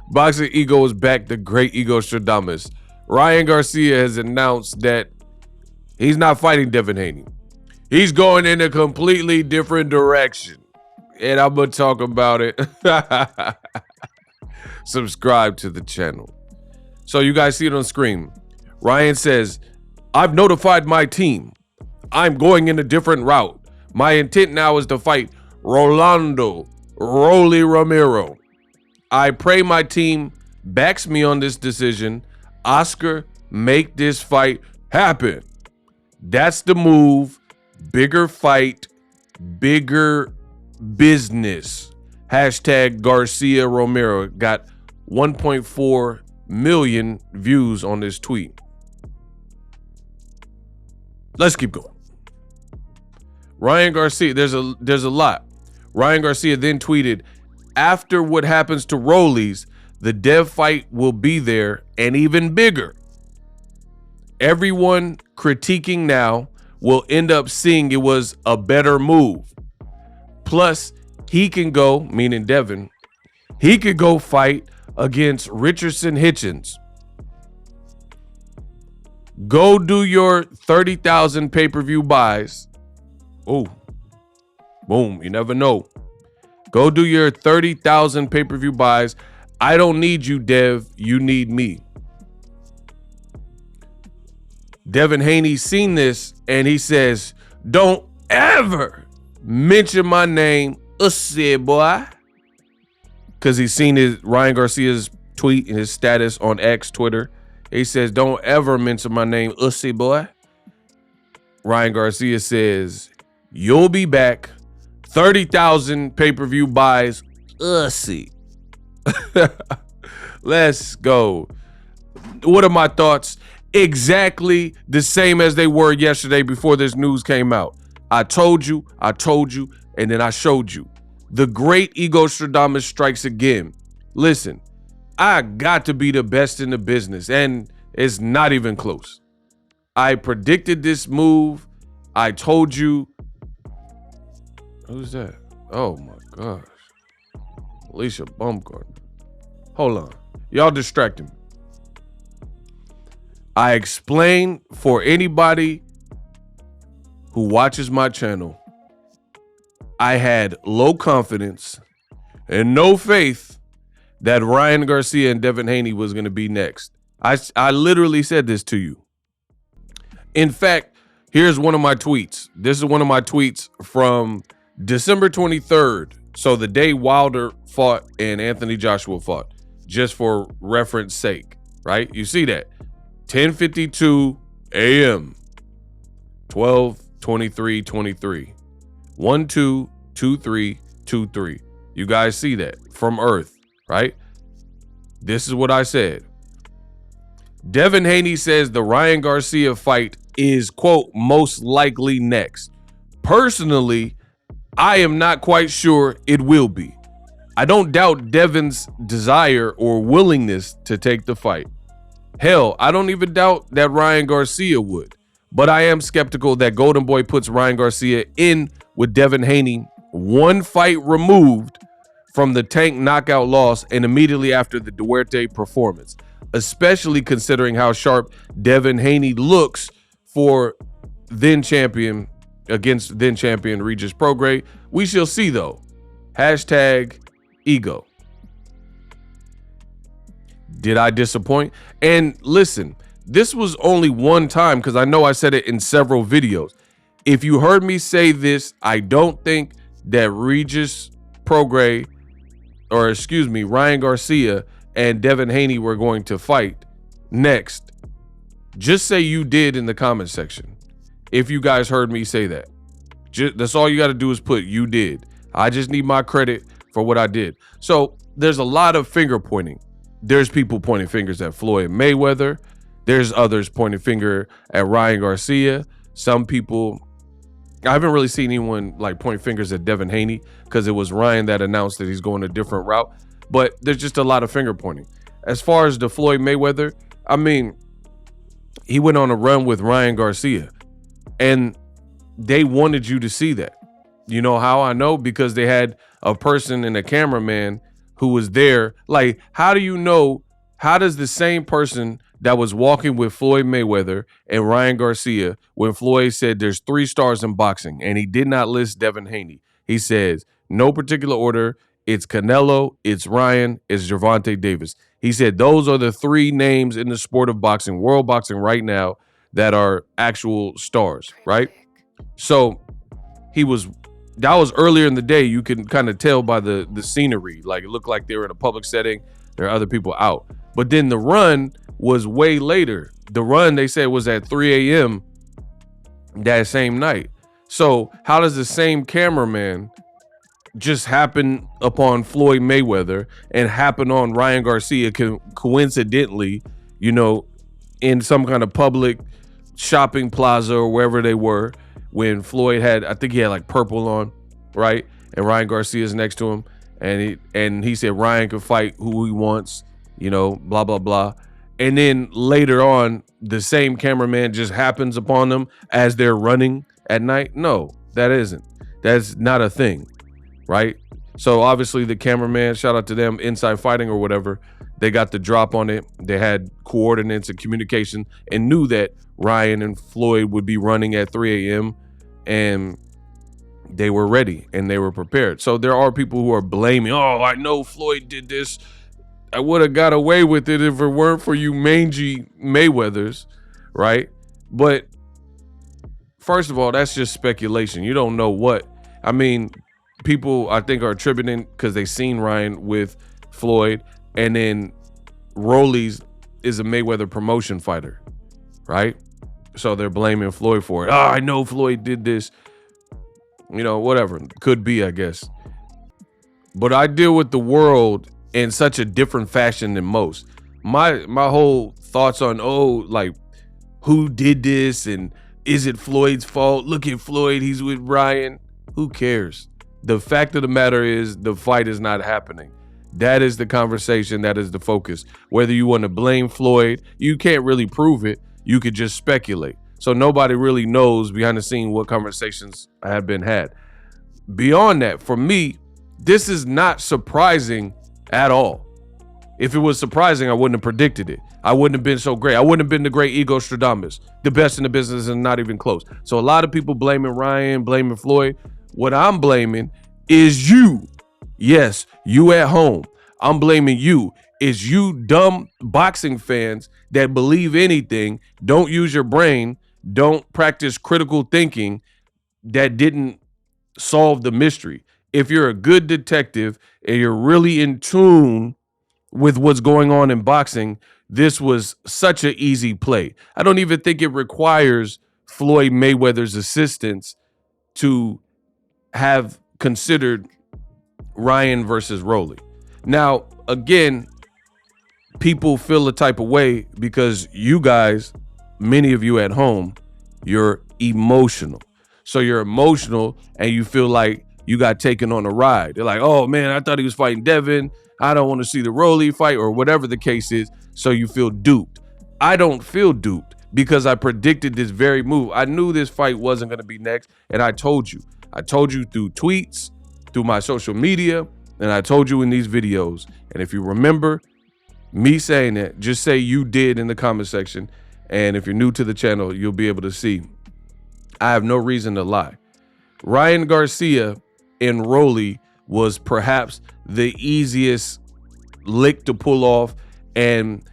Boxing Ego is back. The great Ego Stradamus. Ryan Garcia has announced that he's not fighting Devin Haney. He's going in a completely different direction. And I'm going to talk about it. Subscribe to the channel. So you guys see it on screen. Ryan says, I've notified my team. I'm going in a different route. My intent now is to fight Rolando Rolly Romero. I pray my team backs me on this decision. Oscar, make this fight happen. That's the move. Bigger fight, bigger business. Hashtag Garcia Romero got 1.4 million views on this tweet. Let's keep going. Ryan Garcia, there's a lot. Ryan Garcia then tweeted, after what happens to Rollies, the Dev fight will be there and even bigger. Everyone critiquing now will end up seeing it was a better move. Plus, he can go, meaning Devin, he could go fight against Richardson Hitchens. Go do your 30,000 pay-per-view buys. Oh, boom, you never know. Go do your 30,000 pay-per-view buys. I don't need you, Dev. You need me. Devin Haney seen this and he says, don't ever mention my name, ussy boy. Because he's seen Ryan Garcia's tweet and his status on X, Twitter. He says, don't ever mention my name, ussy boy. Ryan Garcia says, you'll be back. 30,000 pay-per-view buys, ussy. Let's go. What are my thoughts? Exactly the same as they were yesterday before this news came out. I told you, and then I showed you. The great Ego Stradamus strikes again. Listen, I got to be the best in the business, and it's not even close. I predicted this move. I told you. Who's that? Oh my gosh. Alicia Baumgartner. Hold on. Y'all distracting me. I explain for anybody who watches my channel, I had low confidence and no faith that Ryan Garcia and Devin Haney was going to be next. I literally said this to you. In fact, here's one of my tweets. This is one of my tweets from December 23rd. So the day Wilder fought and Anthony Joshua fought, just for reference sake, right? You see that? 10:52 a.m. 12:23:23. 12:23:23. You guys see that from Earth, right? This is what I said. Devin Haney says the Ryan Garcia fight is, quote, most likely next. Personally, I am not quite sure it will be. I don't doubt Devin's desire or willingness to take the fight. Hell, I don't even doubt that Ryan Garcia would. But I am skeptical that Golden Boy puts Ryan Garcia in with Devin Haney one fight removed from the Tank knockout loss and immediately after the Duarte performance, especially considering how sharp Devin Haney looks for then champion against then champion Regis Prograis. We shall see though. Hashtag ego. Did I disappoint? And listen, this was only one time because I know I said it in several videos. If you heard me say this, I don't think that Regis Prograis, or excuse me, Ryan Garcia and Devin Haney were going to fight next. Just say you did in the comment section. If you guys heard me say that. That's all you got to do is put you did. I just need my credit for what I did. So there's a lot of finger pointing. There's people pointing fingers at Floyd Mayweather. There's others pointing finger at Ryan Garcia. Some people, I haven't really seen anyone like point fingers at Devin Haney because it was Ryan that announced that he's going a different route. But there's just a lot of finger pointing. As far as the Floyd Mayweather, I mean, he went on a run with Ryan Garcia. And they wanted you to see that. You know how I know? Because they had a person and a cameraman who was there. Like, how do you know? How does the same person that was walking with Floyd Mayweather and Ryan Garcia, when Floyd said there's 3 stars in boxing, and he did not list Devin Haney, he says, no particular order, it's Canelo, it's Ryan, it's Gervonta Davis. He said those are the 3 names in the sport of boxing, world boxing right now, that are actual stars, right? So that was earlier in the day. You can kind of tell by the scenery. Like, it looked like they were in a public setting. There are other people out. But then the run was way later. The run, they said, was at 3 a.m. that same night. So how does the same cameraman just happen upon Floyd Mayweather and happen on Ryan Garcia coincidentally, in some kind of public shopping plaza or wherever they were, when Floyd had, I think he had like purple on, right? And Ryan Garcia's next to him. And he said Ryan could fight who he wants, blah, blah, blah. And then later on, the same cameraman just happens upon them as they're running at night. No, that's not a thing, right? So obviously the cameraman, shout out to them, Inside Fighting or whatever, they got the drop on it. They had coordinates and communication and knew that Ryan and Floyd would be running at 3 a.m. and they were ready and they were prepared. So there are people who are blaming, oh, I know Floyd did this. I would have got away with it if it weren't for you mangy Mayweathers, right? But first of all, that's just speculation. You don't know what. I mean, people, I think, are attributing because they seen Ryan with Floyd, and then Rollies is a Mayweather promotion fighter, right? So they're blaming Floyd for it. Oh, I know Floyd did this. Whatever. Could be, I guess. But I deal with the world in such a different fashion than most. My whole thoughts on, who did this and is it Floyd's fault? Look at Floyd, he's with Ryan. Who cares? The fact of the matter is the fight is not happening. That is the conversation. That is the focus. Whether you want to blame Floyd, you can't really prove it. You could just speculate. So nobody really knows behind the scene what conversations have been had. Beyond that, for me, this is not surprising at all. If it was surprising, I wouldn't have predicted it. I wouldn't have been so great. I wouldn't have been the great Ego Stradamus, the best in the business and not even close. So a lot of people blaming Ryan, blaming Floyd. What I'm blaming is you. Yes, you at home. I'm blaming you. It's you dumb boxing fans that believe anything, don't use your brain, don't practice critical thinking, that didn't solve the mystery. If you're a good detective and you're really in tune with what's going on in boxing, this was such an easy play. I don't even think it requires Floyd Mayweather's assistance to have considered Ryan versus Rolly. Now, again, people feel a type of way because you guys, many of you at home, you're emotional. So you're emotional and you feel like you got taken on a ride. They're like, oh man, I thought he was fighting Devin. I don't want to see the Rolly fight, or whatever the case is. So you feel duped. I don't feel duped because I predicted this very move. I knew this fight wasn't going to be next. And I told you through tweets, through my social media, and I told you in these videos. And if you remember me saying that, just say you did in the comment section. And if you're new to the channel, you'll be able to see I have no reason to lie. Ryan Garcia and Rolly was perhaps the easiest lick to pull off. And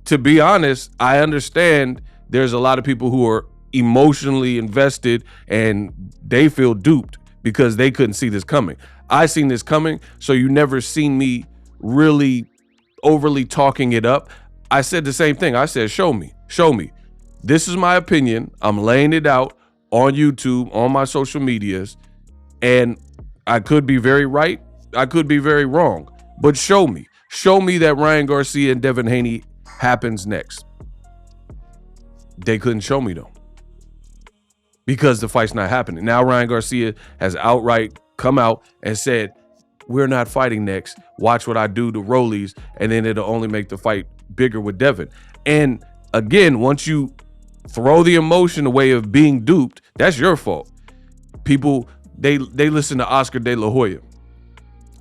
to be honest, I understand there's a lot of people who are emotionally invested and they feel duped because they couldn't see this coming. I seen this coming, so you never seen me really overly talking it up. I said the same thing. I said, show me. This is my opinion. I'm laying it out on YouTube, on my social medias, and I could be very right. I could be very wrong, but show me that Ryan Garcia and Devin Haney happens next. They couldn't show me though, because the fight's not happening. Now Ryan Garcia has outright come out and said, we're not fighting next. Watch what I do to Rollies, and then it'll only make the fight bigger with Devin. And again, once you throw the emotion away of being duped, That's your fault. People, they listen to Oscar De La Hoya.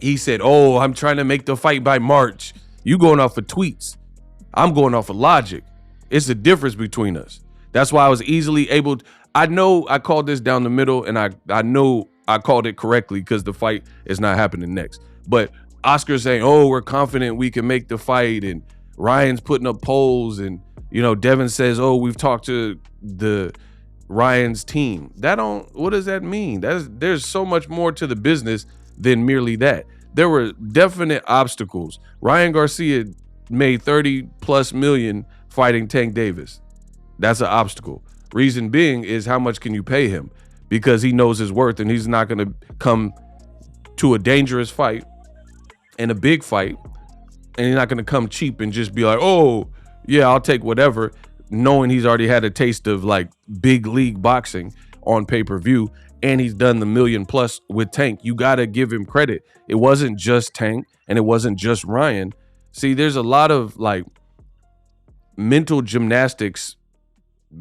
He said, oh, I'm trying to make the fight by March. You going off of tweets. I'm going off of logic. It's the difference between us. That's why I was easily able to, I know I called this down the middle, and I know I called it correctly because the fight is not happening next. But Oscar's saying, oh, we're confident we can make the fight, and Ryan's putting up polls, and Devin says, oh, we've talked to the Ryan's team. What does that mean? There's so much more to the business than merely that. There were definite obstacles. Ryan Garcia made 30 plus million fighting Tank Davis. That's an obstacle. Reason being is how much can you pay him? Because he knows his worth, and he's not going to come to a dangerous fight and a big fight, and he's not going to come cheap and just be like, oh, yeah, I'll take whatever, knowing he's already had a taste of like big league boxing on pay-per-view, and he's done the million plus with Tank. You got to give him credit. It wasn't just Tank, and it wasn't just Ryan. See, there's a lot of like mental gymnastics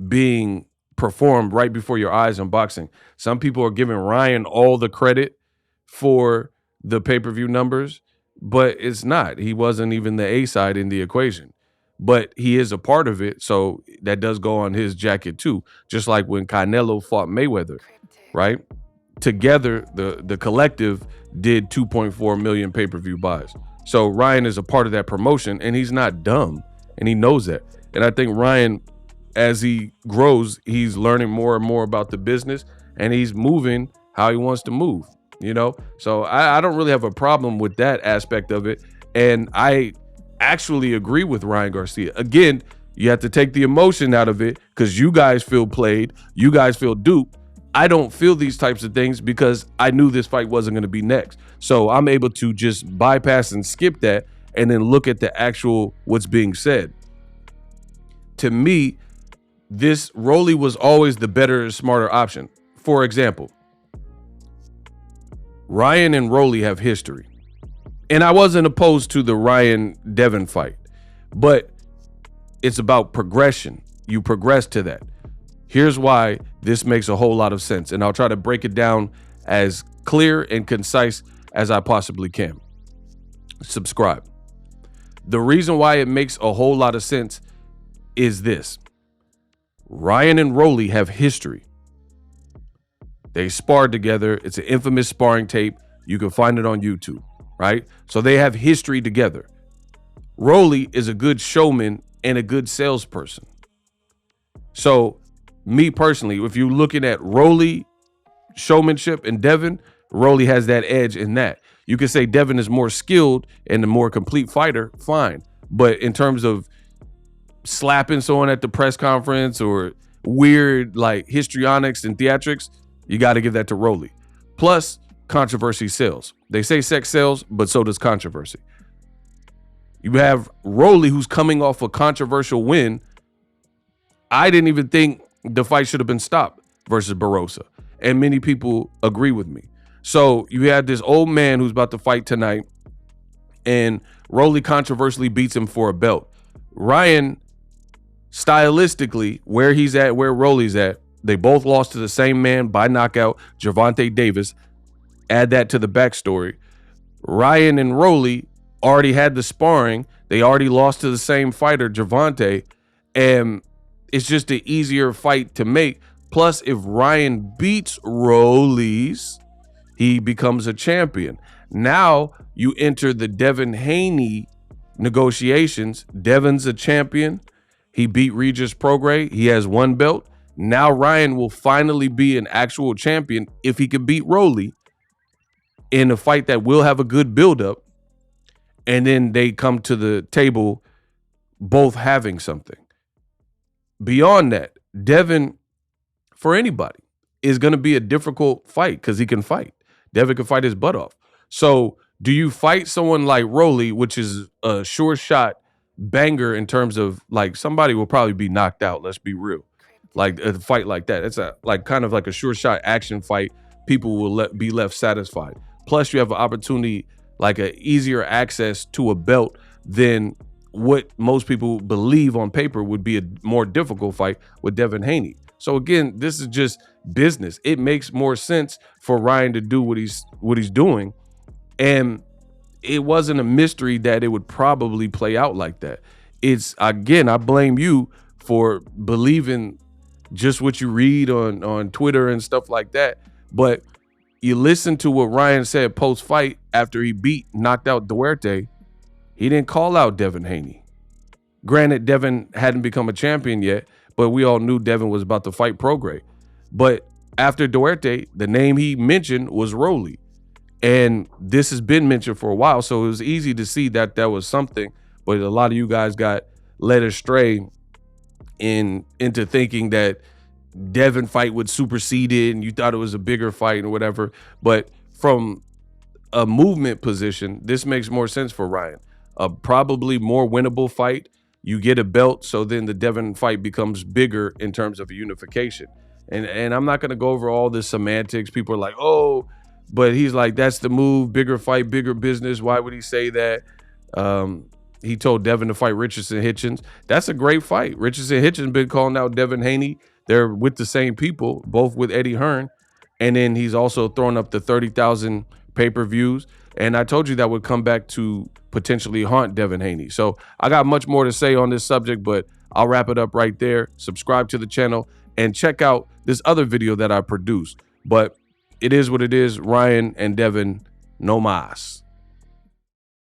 being performed right before your eyes in boxing. Some people are giving Ryan all the credit for the pay-per-view numbers, but it's not. He wasn't even the A side in the equation, but he is a part of it. So that does go on his jacket too. Just like when Canelo fought Mayweather, right? Together, the collective did 2.4 million pay-per-view buys. So Ryan is a part of that promotion, and he's not dumb, and he knows that. And I think Ryan, as he grows, he's learning more and more about the business, and he's moving how he wants to move, So I don't really have a problem with that aspect of it. And I actually agree with Ryan Garcia. Again, you have to take the emotion out of it because you guys feel played. You guys feel duped. I don't feel these types of things because I knew this fight wasn't going to be next. So I'm able to just bypass and skip that and then look at the actual what's being said. To me, this Rolly was always the better, smarter option. For example, Ryan and Rolly have history. And I wasn't opposed to the Ryan-Devin fight, but it's about progression. You progress to that. Here's why this makes a whole lot of sense, and I'll try to break it down as clear and concise as I possibly can. Subscribe. The reason why it makes a whole lot of sense is this. Ryan and Rolly have history. They sparred together. It's an infamous sparring tape. You can find it on YouTube, right? So they have history together. Rolly is a good showman and a good salesperson. So me personally, if you're looking at Rolly showmanship and Devin, Rolly has that edge in that. You can say Devin is more skilled and a more complete fighter, fine. But in terms of slapping someone at the press conference or weird like histrionics and theatrics, you got to give that to Rolly. Plus, controversy sells. They say sex sells, but so does controversy. You have Rolly, who's coming off a controversial win. I didn't even think the fight should have been stopped versus Barbosa, and many people agree with me. So you had this old man who's about to fight tonight, and Rolly controversially beats him for a belt. Ryan, stylistically, where he's at, where Rolly's at, they both lost to the same man by knockout, Gervonta Davis. Add that to the backstory. Ryan and Rolly already had the sparring. They already lost to the same fighter, Gervonta, and it's just an easier fight to make. Plus, if Ryan beats Rolly's, he becomes a champion. Now you enter the Devin Haney negotiations. Devin's a champion. He beat Regis Prograis. He has one belt. Now Ryan will finally be an actual champion if he can beat Rolly in a fight that will have a good buildup. And then they come to the table both having something. Beyond that, Devin, for anybody, is going to be a difficult fight because he can fight. Devin can fight his butt off. So do you fight someone like Rolly, which is a sure shot banger in terms of like somebody will probably be knocked out. Let's be real. Like a fight like that. It's a like kind of like a sure shot action fight. People will be left satisfied. Plus you have an opportunity, like a easier access to a belt than what most people believe on paper would be a more difficult fight with Devin Haney. So again, this is just business. It makes more sense for Ryan to do what he's doing. And it wasn't a mystery that it would probably play out like that. It's, again, I blame you for believing just what you read on Twitter and stuff like that. But you listen to what Ryan said post-fight after he knocked out Duarte. He didn't call out Devin Haney. Granted, Devin hadn't become a champion yet, but we all knew Devin was about to fight Prograis. But after Duarte, the name he mentioned was Rolly. And this has been mentioned for a while, so it was easy to see that that was something. But a lot of you guys got led astray into thinking that Devin fight would supersede it, and you thought it was a bigger fight and whatever. But from a movement position, this makes more sense for Ryan. A probably more winnable fight. You get a belt, so then the Devin fight becomes bigger in terms of unification. And I'm not going to go over all the semantics. People are like, oh, but he's like, that's the move, bigger fight, bigger business. Why would he say that? He told Devin to fight Richardson Hitchens. That's a great fight. Richardson Hitchens been calling out Devin Haney. They're with the same people, both with Eddie Hearn. And then he's also thrown up the 30,000 pay-per-views. And I told you that would come back to potentially haunt Devin Haney. So I got much more to say on this subject, but I'll wrap it up right there. Subscribe to the channel and check out this other video that I produced. But it is what it is. Ryan and Devin, no mas.